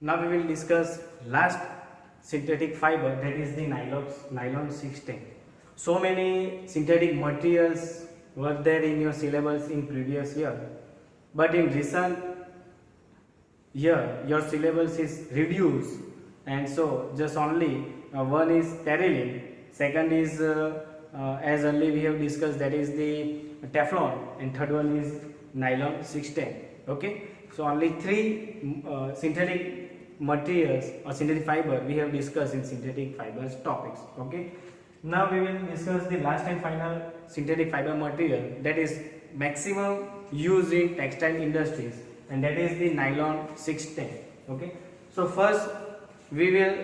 Now we will discuss last synthetic fiber, that is the nylon 610. So many synthetic materials were there in your syllabus in previous year, but in recent year your syllabus is reduced, and so just only one is terylene, second is as earlier we have discussed, that is the Teflon, and third one is nylon 610. Okay, so only three synthetic materials or synthetic fiber we have discussed in synthetic fibers topics. Okay, now we will discuss the last and final synthetic fiber material that is maximum used in textile industries, and that is the nylon 610. Okay, so first we will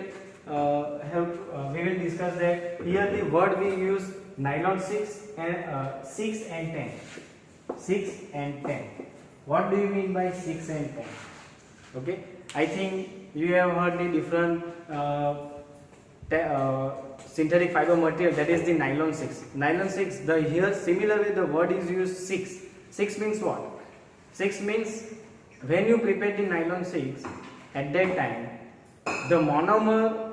we will discuss that here the word we use nylon 6 and 6 and 10. What do you mean by 6 and 10? Okay, I think you have heard the different synthetic fiber material, that is the nylon 6. Nylon 6, the here similarly the word is used 6. 6 means what? 6 means when you prepare the nylon 6, at that time the monomer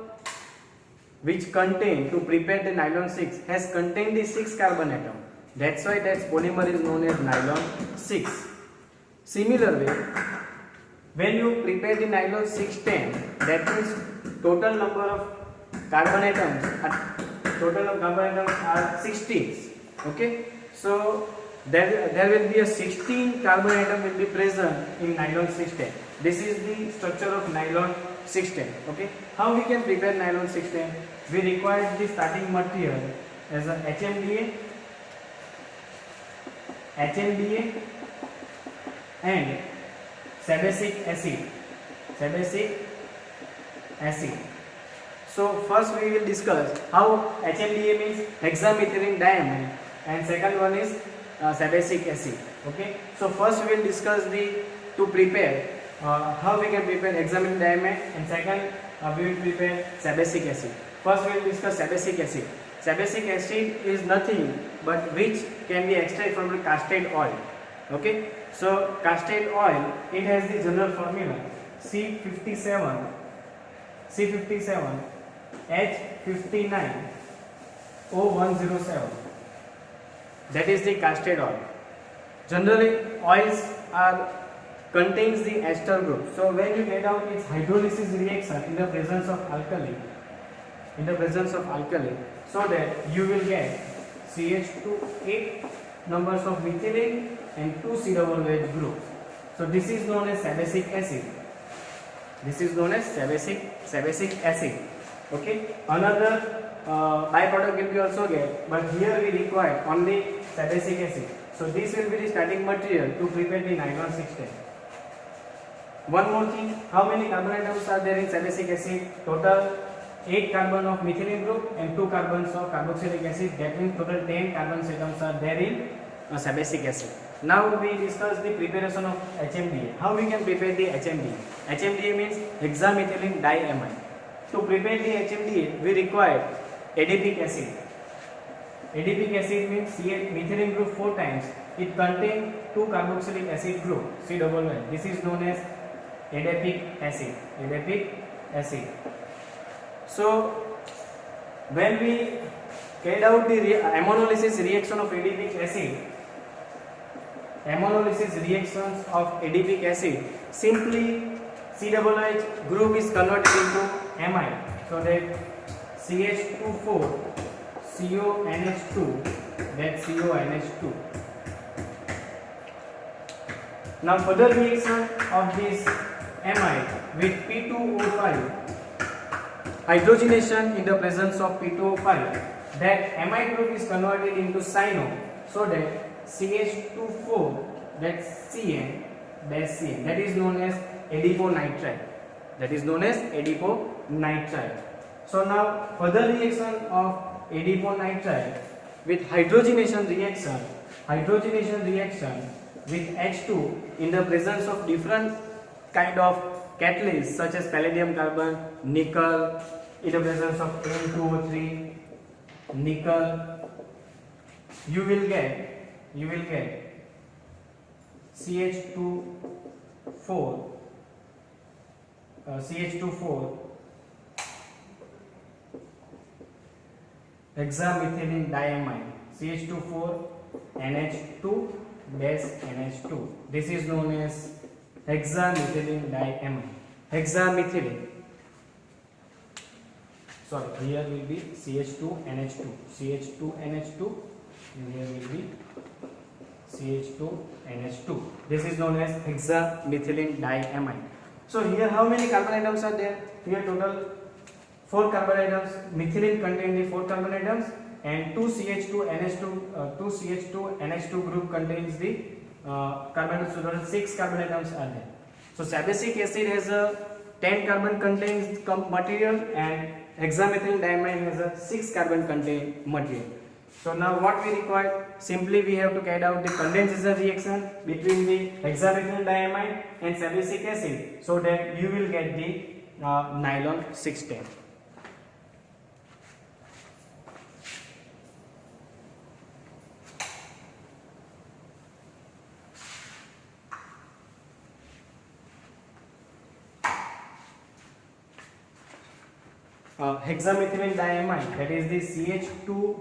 which contain to prepare the nylon 6 has contained the 6 carbon atom. That's why that polymer is known as nylon 6. Similarly, when you prepare the nylon 610, that means total number of carbon atoms are 16. Okay, so there will be a 16 carbon atom will be present in nylon 610. This is the structure of nylon 610. Okay, how we can prepare nylon 610? We require the starting material as a HMDA and sebacic acid. So first we will discuss how HMDA means hexamethylene diamine, and second one is sebacic acid. Okay, so first we will discuss the to prepare how we can prepare hexamethylene diamine, and second we will prepare sebacic acid. First we will discuss sebacic acid. Sebacic acid is nothing but which can be extracted from the castor oil. Okay, so castor oil, it has the general formula C57H59O107. That is the castor oil. Generally oils are contains the ester group. So when you get out its hydrolysis reaction in the presence of alkali, so that you will get CH2 8 numbers of methylene and 2 C-double-OH groups. So this is known as sebacic acid. Sebacic acid. Okay, another byproduct will be also get, but here we require only sebacic acid. So this will be the starting material to prepare the nylon 610. One more thing, how many carbon atoms are there in sebacic acid? Total 8 carbon of methylene group and 2 carbons of carboxylic acid. That means total 10 carbon atoms are there in sebacic acid. Now we discuss the preparation of HMDA. How we can prepare the HMDA? HMDA means hexamethylene diamine. To prepare the HMDA, we require adipic acid. Adipic acid means methylene group 4 times. It contains 2 carboxylic acid group, C-double-O. This is known as adipic acid. So when we carried out the ammonolysis reaction of adipic acid, simply C-double-OH group is converted into amide. So that CH24 CONH2, that CONH2. Now further reaction of this amide with P2O5, hydrogenation in the presence of P2O5, that amide group is converted into cyano, so that CH24, that CN, that is known as adiponitride. So now further reaction of adiponitride with hydrogenation reaction with H2 in the presence of different kind of catalysts such as palladium carbon, nickel, in the presence of N2O3, nickel, you will get CH24 CH2 hexamethylene diamine, CH2 NH2 dash NH2. This is known as hexamethylene diamine. Hexamethylene. Sorry, here will be CH2NH2, CH2NH2, and here will be CH2NH2. This is known as hexamethylene diamine. So here how many carbon atoms are there? Here total 4 carbon atoms. Methylene contain the 4 carbon atoms, and 2 CH2NH2 group contains the carbon atoms. So total 6 carbon atoms are there. So sabbasic acid has a 10 carbon contains material, and hexamethylene diamine has a 6 carbon contained material. So now what we require, simply we have to carry out the condensation reaction between the hexamethylene diamine and sabbasic acid, so that you will get the nylon 610. Hexamethylene diamine, that is the CH2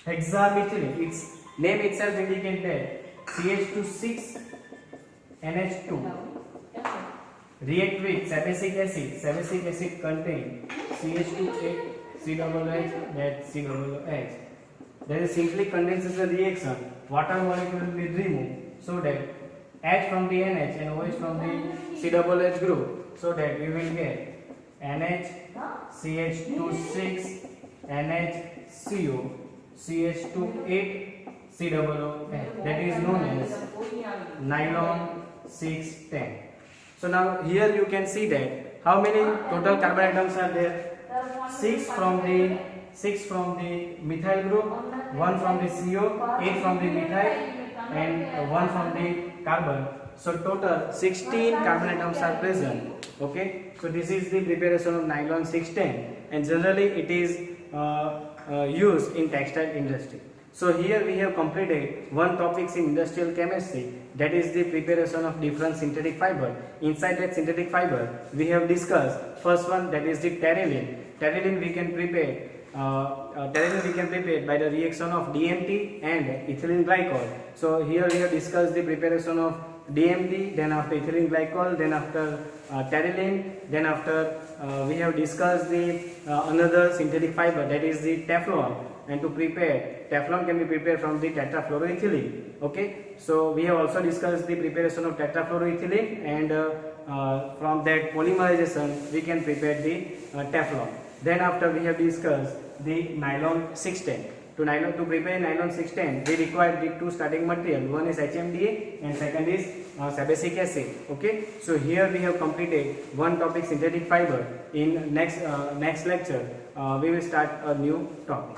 hexamethylene, its name itself indicates that CH2 6NH2 react with sabbasic acid. Sabbasic acid contain CH2 COOH, that COOH. There is simply condensation reaction. Water molecule will be removed, so that H from the NH and OH from the COOH group, so that we will get NH CH2 NHCO CH2 COOH. That is known as nylon 610. So now here you can see that how many total carbon atoms are there? 6 from the methyl group, 1 from the CO, 8 from the methyl, and 1 from the carbon. So total 16 carbon atoms are present. Okay, so this is the preparation of nylon 610, and generally it is used in textile industry. So here we have completed one topics in industrial chemistry, that is the preparation of different synthetic fiber. Inside that synthetic fiber we have discussed first one, that is the terylene. Terylene we can prepare by the reaction of DMT and ethylene glycol. So here we have discussed the preparation of DMT, then after ethylene glycol, then after terylene, then after we have discussed the another synthetic fiber, that is the Teflon. And to prepare Teflon can be prepared from the tetrafluoroethylene. Okay, so we have also discussed the preparation of tetrafluoroethylene, and from that polymerization we can prepare the Teflon. Then after we have discussed the nylon 610. To prepare nylon 610 we require the two starting material. One is HMDA and second is sabbasic acid. Okay, so here we have completed one topic synthetic fiber. In next lecture we will start a new topic.